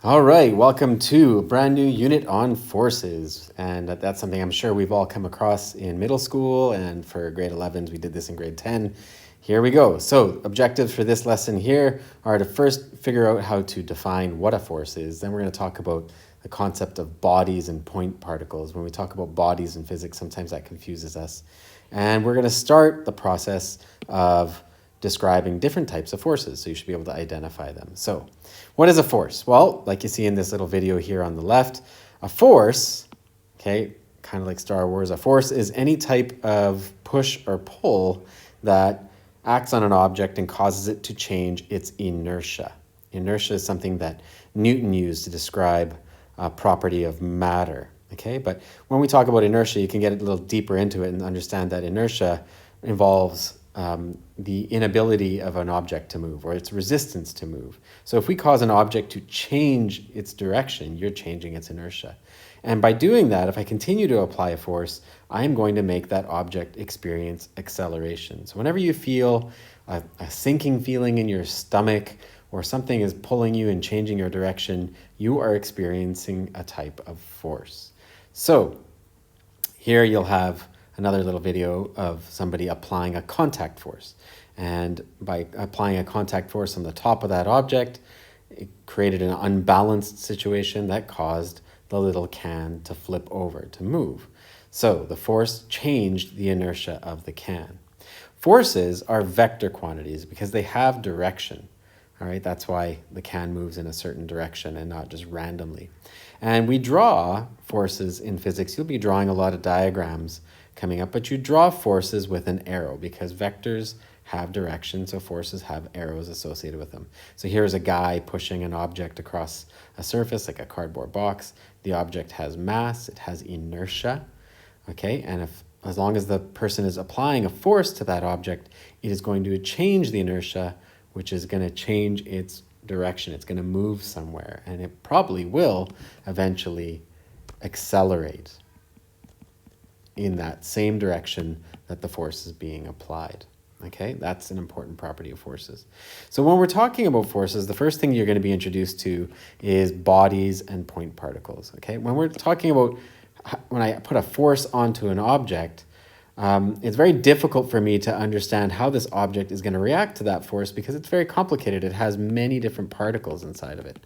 All right, welcome to a brand new unit on forces. And that's something I'm sure we've all come across in middle school, and for grade 11s, we did this in grade 10. Here we go. So objectives for this lesson here are to first figure out how to define what a force is. Then we're going to talk about the concept of bodies and point particles. When we talk about bodies in physics, sometimes that confuses us. And we're going to start the process of describing different types of forces, so you should be able to identify them. So what is a force? Well, like you see in this little video here on the left, a force, okay, kind of like Star Wars, a force is any type of push or pull that acts on an object and causes it to change its inertia. Inertia is something that Newton used to describe a property of matter, okay? But when we talk about inertia, you can get a little deeper into it and understand that inertia involves the inability of an object to move, or its resistance to move. So if we cause an object to change its direction, you're changing its inertia. And by doing that, if I continue to apply a force, I'm going to make that object experience acceleration. So whenever you feel a sinking feeling in your stomach, or something is pulling you and changing your direction, you are experiencing a type of force. So here you'll have another little video of somebody applying a contact force. And by applying a contact force on the top of that object, it created an unbalanced situation that caused the little can to flip over, to move. So the force changed the inertia of the can. Forces are vector quantities because they have direction. All right, that's why the can moves in a certain direction and not just randomly. And we draw forces in physics. You'll be drawing a lot of diagrams coming up, but you draw forces with an arrow because vectors have direction, so forces have arrows associated with them. So here's a guy pushing an object across a surface like a cardboard box. The object has mass, it has inertia, okay? And as long as the person is applying a force to that object, it is going to change the inertia, which is going to change its direction. It's going to move somewhere, and it probably will eventually accelerate in that same direction that the force is being applied. Okay, that's an important property of forces. So when we're talking about forces, the first thing you're going to be introduced to is bodies and point particles. Okay, when we're talking about when I put a force onto an object, it's very difficult for me to understand how this object is going to react to that force because it's very complicated. It has many different particles inside of it.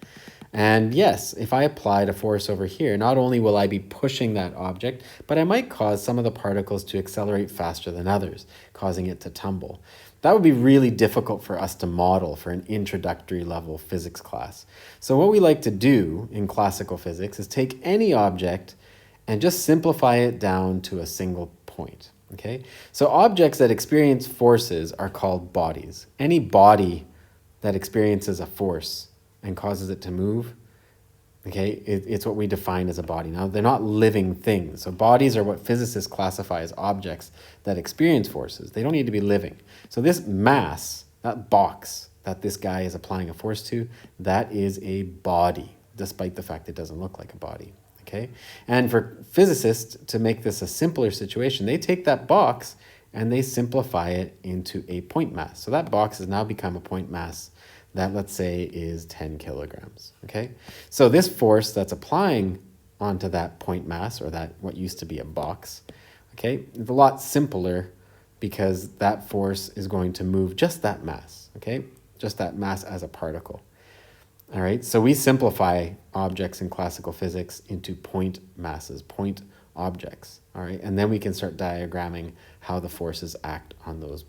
And yes, if I applied a force over here, not only will I be pushing that object, but I might cause some of the particles to accelerate faster than others, causing it to tumble. That would be really difficult for us to model for an introductory level physics class. So what we like to do in classical physics is take any object and just simplify it down to a single point. Okay? So objects that experience forces are called bodies. Any body that experiences a force and causes it to move, okay, it's what we define as a body. Now, they're not living things. So bodies are what physicists classify as objects that experience forces. They don't need to be living. So this mass, that box that this guy is applying a force to, that is a body, despite the fact it doesn't look like a body. Okay? And for physicists, to make this a simpler situation, they take that box and they simplify it into a point mass. So that box has now become a point mass that, let's say, is 10 kilograms. Okay? So this force that's applying onto that point mass, or that what used to be a box, okay, it's a lot simpler because that force is going to move just that mass, okay? Just that mass as a particle. All right, so we simplify objects in classical physics into point masses, point objects, all right? And then we can start diagramming how the forces act on those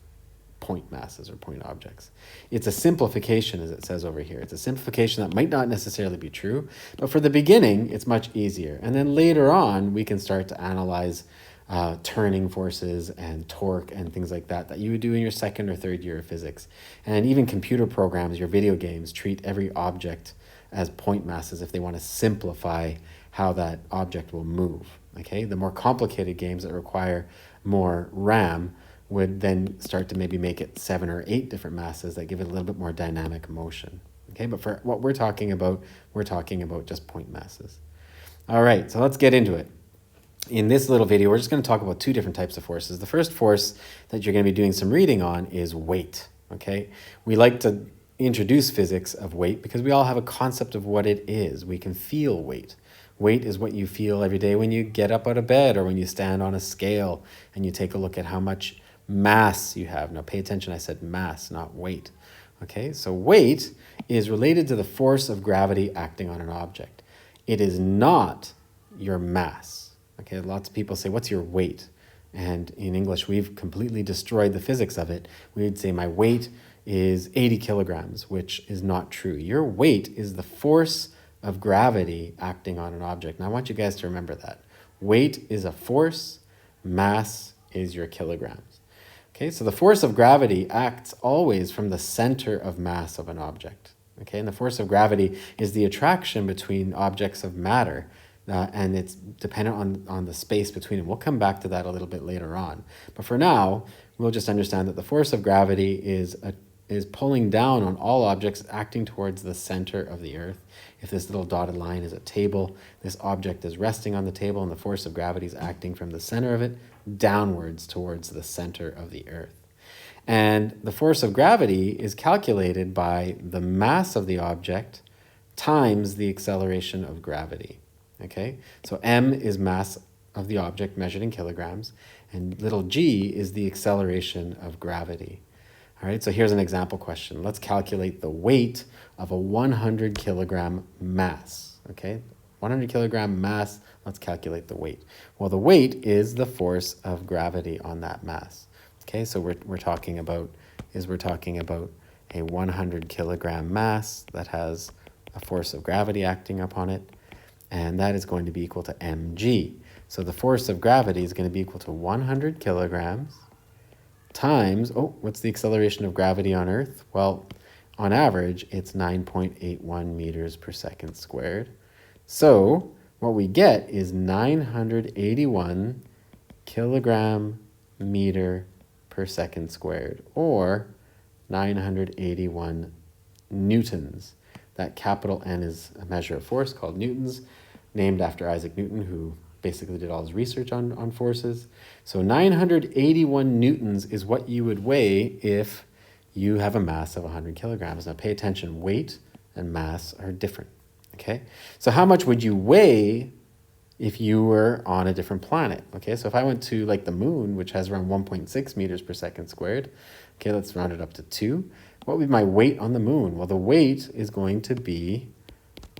point masses or point objects. It's a simplification, as it says over here. It's a simplification that might not necessarily be true, but for the beginning, it's much easier. And then later on, we can start to analyze turning forces and torque and things like that you would do in your second or third year of physics. And even computer programs, your video games, treat every object as point masses if they want to simplify how that object will move. Okay, the more complicated games that require more RAM would then start to maybe make it 7 or 8 different masses that give it a little bit more dynamic motion. Okay, but for what we're talking about just point masses. All right, so let's get into it. In this little video, we're just going to talk about two different types of forces. The first force that you're going to be doing some reading on is weight. Okay, we like to introduce physics of weight because we all have a concept of what it is. We can feel weight. Weight is what you feel every day when you get up out of bed or when you stand on a scale and you take a look at how much mass you have. Now pay attention, I said mass, not weight. Okay, so weight is related to the force of gravity acting on an object. It is not your mass. Okay, lots of people say, what's your weight? And in English, we've completely destroyed the physics of it. We'd say my weight is 80 kilograms, which is not true. Your weight is the force of gravity acting on an object. And I want you guys to remember that. Weight is a force, mass is your kilograms. Okay, so the force of gravity acts always from the center of mass of an object. Okay, and the force of gravity is the attraction between objects of matter, and it's dependent on the space between them. We'll come back to that a little bit later on. But for now, we'll just understand that the force of gravity is pulling down on all objects acting towards the center of the earth. If this little dotted line is a table, this object is resting on the table and the force of gravity is acting from the center of it downwards towards the center of the earth. And the force of gravity is calculated by the mass of the object times the acceleration of gravity. Okay, so m is mass of the object measured in kilograms, and little g is the acceleration of gravity. All right, so here's an example question. Let's calculate the weight of a 100 kilogram mass. Okay, 100 kilogram mass, let's calculate the weight. Well, the weight is the force of gravity on that mass. Okay, so we're talking about a 100 kilogram mass that has a force of gravity acting upon it, and that is going to be equal to mg. So the force of gravity is going to be equal to 100 kilograms times, what's the acceleration of gravity on Earth? Well, on average, it's 9.81 meters per second squared. So what we get is 981 kilogram meter per second squared, or 981 newtons. That capital N is a measure of force called newtons, named after Isaac Newton, who basically did all his research on forces. So 981 newtons is what you would weigh if you have a mass of 100 kilograms. Now pay attention, weight and mass are different, okay? So how much would you weigh if you were on a different planet? Okay, so if I went to like the moon, which has around 1.6 meters per second squared, okay, let's round it up to 2. What would be my weight on the moon? Well, the weight is going to be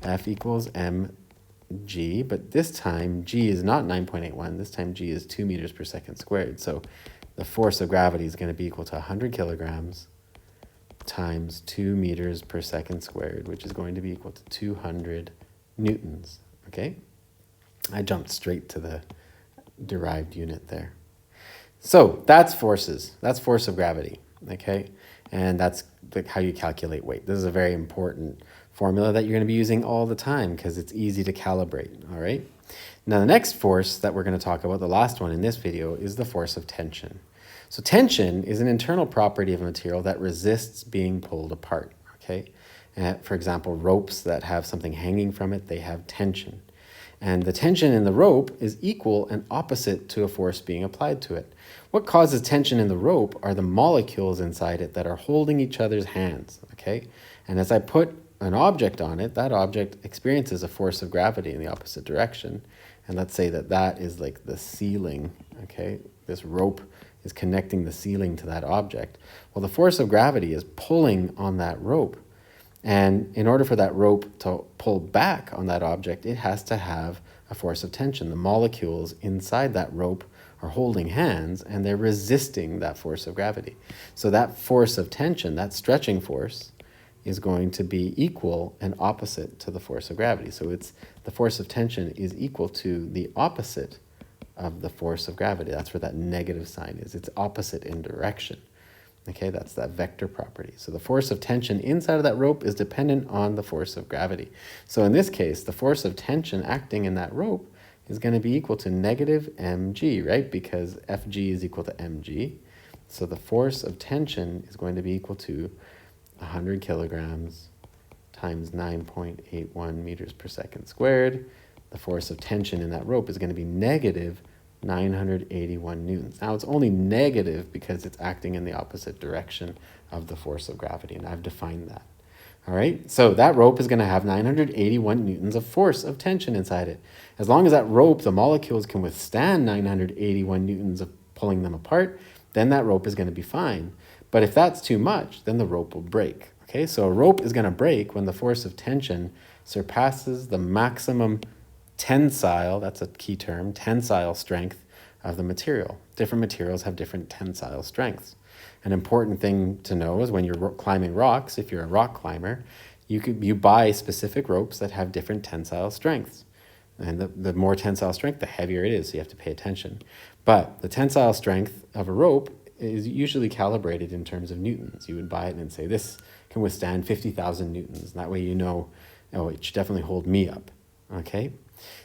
F equals mg, but this time g is not 9.81, this time g is 2 meters per second squared. So the force of gravity is going to be equal to 100 kilograms times 2 meters per second squared, which is going to be equal to 200 newtons, okay? I jumped straight to the derived unit there. So that's forces. That's force of gravity, okay? And that's how you calculate weight. This is a very important formula that you're going to be using all the time because it's easy to calibrate, all right? Now the next force that we're going to talk about, the last one in this video, is the force of tension. So tension is an internal property of a material that resists being pulled apart, okay? For example, ropes that have something hanging from it, they have tension. And the tension in the rope is equal and opposite to a force being applied to it. What causes tension in the rope are the molecules inside it that are holding each other's hands, okay? And as I put an object on it, that object experiences a force of gravity in the opposite direction. And let's say that that is like the ceiling, okay? This rope is connecting the ceiling to that object. Well, the force of gravity is pulling on that rope. And in order for that rope to pull back on that object, it has to have a force of tension. The molecules inside that rope are holding hands and they're resisting that force of gravity. So that force of tension, that stretching force, is going to be equal and opposite to the force of gravity. So it's the force of tension is equal to the opposite of the force of gravity. That's where that negative sign is. It's opposite in direction. Okay, that's that vector property. So the force of tension inside of that rope is dependent on the force of gravity. So in this case, the force of tension acting in that rope is going to be equal to negative mg, right? Because Fg is equal to mg. So the force of tension is going to be equal to 100 kilograms times 9.81 meters per second squared. The force of tension in that rope is going to be negative 981 newtons. Now it's only negative because it's acting in the opposite direction of the force of gravity, and I've defined that. All right, so that rope is going to have 981 newtons of force of tension inside it. As long as that rope, the molecules can withstand 981 newtons of pulling them apart, then that rope is going to be fine. But if that's too much, then the rope will break. Okay, so a rope is going to break when the force of tension surpasses the maximum tensile, that's a key term, tensile strength of the material. Different materials have different tensile strengths. An important thing to know is when you're climbing rocks, if you're a rock climber, you buy specific ropes that have different tensile strengths. And the more tensile strength, the heavier it is, so you have to pay attention. But the tensile strength of a rope is usually calibrated in terms of newtons. You would buy it and say, this can withstand 50,000 newtons. And that way you know, oh, it should definitely hold me up, okay?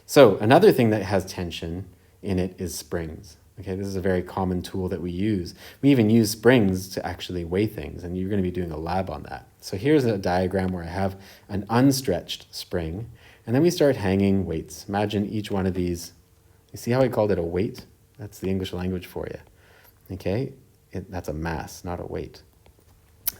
So another thing that has tension in it is springs. Okay, this is a very common tool that we use. We even use springs to actually weigh things, and you're going to be doing a lab on that. So here's a diagram where I have an unstretched spring, and then we start hanging weights. Imagine each one of these. You see how I called it a weight? That's the English language for you. Okay, that's a mass, not a weight.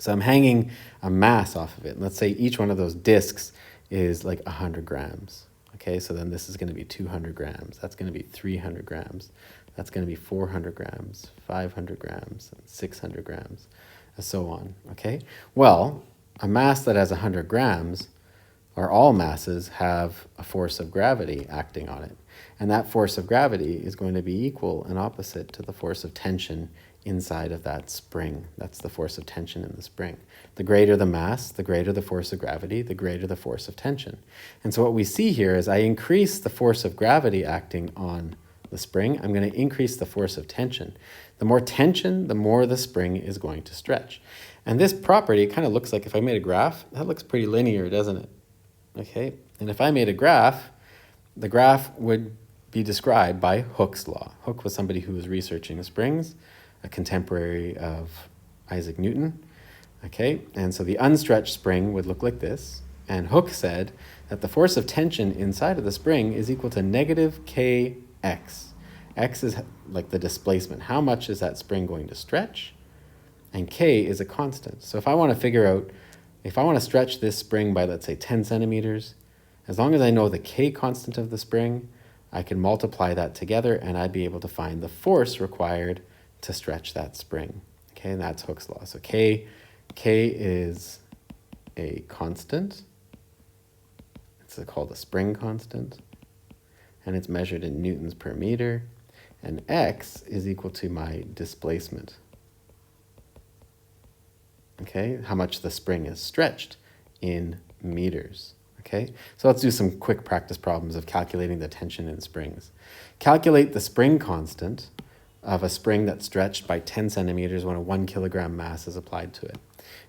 So I'm hanging a mass off of it. Let's say each one of those discs is like 100 grams. Okay, so then this is going to be 200 grams. That's going to be 300 grams. That's going to be 400 grams, 500 grams, 600 grams, and so on. Okay, well, a mass that has 100 grams, or all masses, have a force of gravity acting on it. And that force of gravity is going to be equal and opposite to the force of tension inside of that spring. That's the force of tension in the spring. The greater the mass, the greater the force of gravity, the greater the force of tension. And so what we see here is I increase the force of gravity acting on the spring. I'm going to increase the force of tension. The more tension, the more the spring is going to stretch. And this property kind of looks like, if I made a graph, that looks pretty linear, doesn't it? Okay, and if I made a graph, the graph would be described by Hooke's law. Hooke was somebody who was researching springs, a contemporary of Isaac Newton. Okay, and so the unstretched spring would look like this. And Hooke said that the force of tension inside of the spring is equal to negative kx. X is like the displacement. How much is that spring going to stretch? And k is a constant. So if I want to figure out, if I want to stretch this spring by, let's say, 10 centimeters, as long as I know the k constant of the spring, I can multiply that together and I'd be able to find the force required to stretch that spring. Okay, and that's Hooke's law. So k is a constant. It's called a spring constant. And it's measured in newtons per meter. And x is equal to my displacement. Okay, how much the spring is stretched in meters. Okay, so let's do some quick practice problems of calculating the tension in springs. Calculate the spring constant of a spring that's stretched by 10 centimeters when a 1 kilogram mass is applied to it.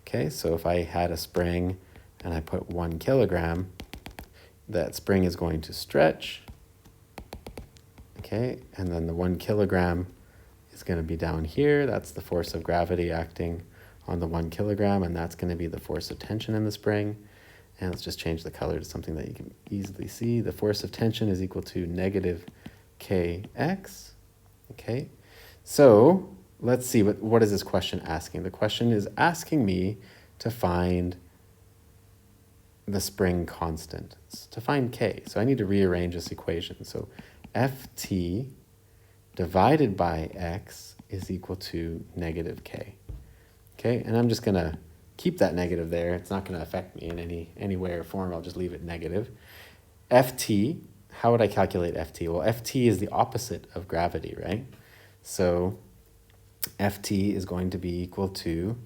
Okay, so if I had a spring and I put 1 kilogram, that spring is going to stretch. Okay, and then the 1 kilogram is going to be down here. That's the force of gravity acting on the 1 kilogram, and that's going to be the force of tension in the spring. And let's just change the color to something that you can easily see. The force of tension is equal to negative kx. Okay, so let's see, what is this question asking? The question is asking me to find the spring constant, to find k. So I need to rearrange this equation. So Ft divided by x is equal to negative k. Okay, and I'm just going to keep that negative there. It's not going to affect me in any way or form. I'll just leave it negative. Ft, how would I calculate Ft? Well, Ft is the opposite of gravity, right? So Ft is going to be equal to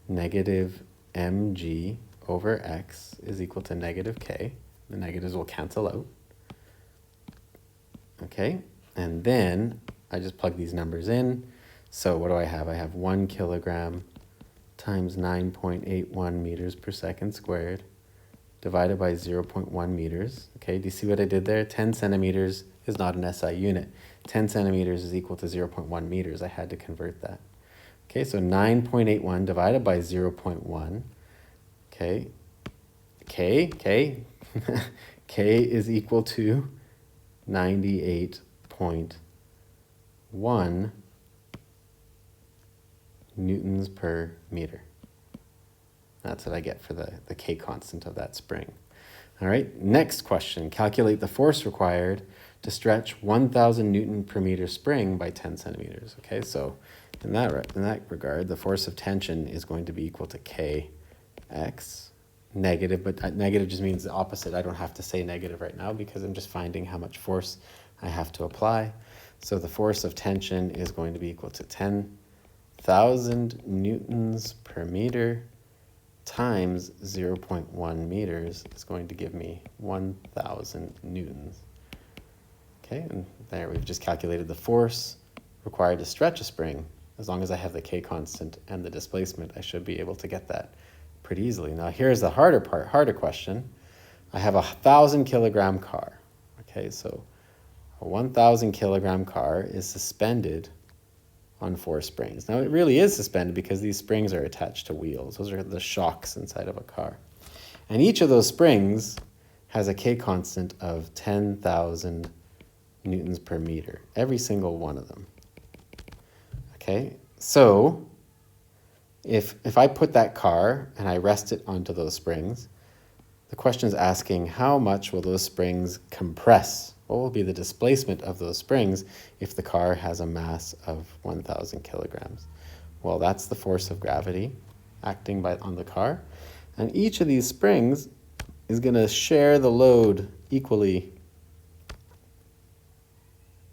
negative mg over x is equal to negative k. The negatives will cancel out. Okay, and then I just plug these numbers in. So what do I have? I have 1 kilogram times 9.81 meters per second squared divided by 0.1 meters. Okay, do you see what I did there? 10 centimeters is not an SI unit. 10 centimeters is equal to 0.1 meters. I had to convert that. Okay, so 9.81 divided by 0.1. Okay, K is equal to 98.2 1 newtons per meter. That's what I get for the K constant of that spring. All right, next question. Calculate the force required to stretch 1,000 Newton per meter spring by 10 centimeters. Okay, so in that regard, the force of tension is going to be equal to Kx, negative, but negative just means the opposite. I don't have to say negative right now because I'm just finding how much force I have to apply. So the force of tension is going to be equal to 10,000 newtons per meter times 0.1 meters is going to give me 1,000 newtons. Okay, and there we've just calculated the force required to stretch a spring. As long as I have the K constant and the displacement, I should be able to get that pretty easily. Now here's the harder question. I have a 1,000 kilogram car. Okay, so a 1,000 kilogram car is suspended on 4 springs. Now it really is suspended because these springs are attached to wheels. Those are the shocks inside of a car. And each of those springs has a K constant of 10,000 newtons per meter, every single one of them. Okay, so if I put that car and I rest it onto those springs, the question is asking how much will those springs compress? What will be the displacement of those springs if the car has a mass of 1,000 kilograms? Well, that's the force of gravity acting on the car. And each of these springs is going to share the load equally.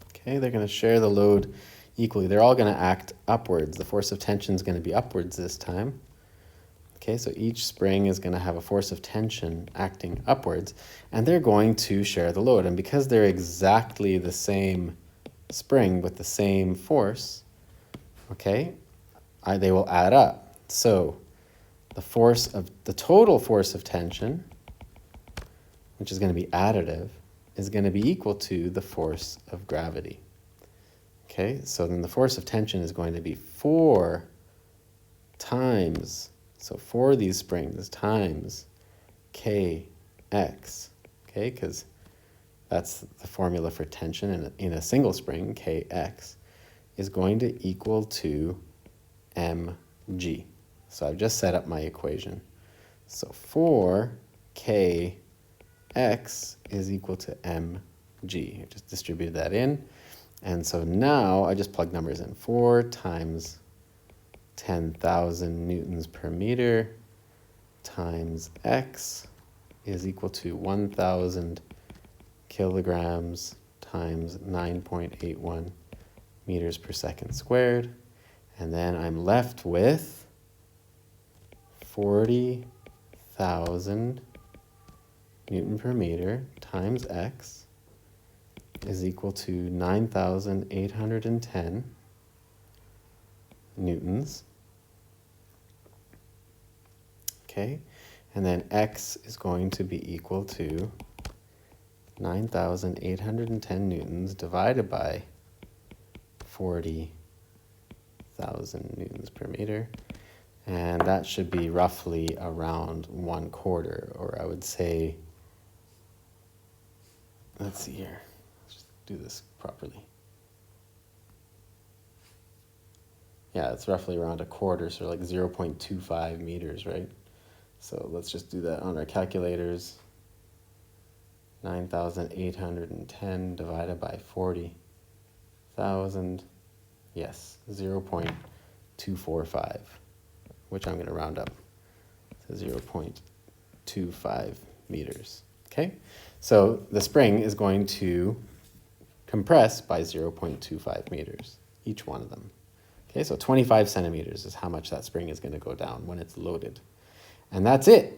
Okay, they're going to share the load equally. They're all going to act upwards. The force of tension is going to be upwards this time. Okay, so each spring is going to have a force of tension acting upwards, and they're going to share the load. And because they're exactly the same spring with the same force, okay, they will add up. So the total force of tension, which is going to be additive, is going to be equal to the force of gravity. Okay, so then the force of tension is going to be 4 times, so for these springs, times Kx, okay, because that's the formula for tension in a single spring, Kx, is going to equal to mg. So I've just set up my equation. So 4Kx is equal to mg. I just distributed that in. And so now I just plug numbers in. 4 times 10,000 newtons per meter times x is equal to 1,000 kilograms times 9.81 meters per second squared. And then I'm left with 40,000 Newton per meter times x is equal to 9,810 newtons. Okay, and then x is going to be equal to 9,810 newtons divided by 40,000 newtons per meter. And that should be roughly around 1/4, or I would say, let's see here, let's just do this properly. Yeah, it's roughly around 1/4, so like 0.25 meters, right? So let's just do that on our calculators. 9,810 divided by 40,000, yes, 0.245, which I'm going to round up to 0.25 meters. Okay, so the spring is going to compress by 0.25 meters, each one of them. Okay, so 25 centimeters is how much that spring is going to go down when it's loaded. And that's it.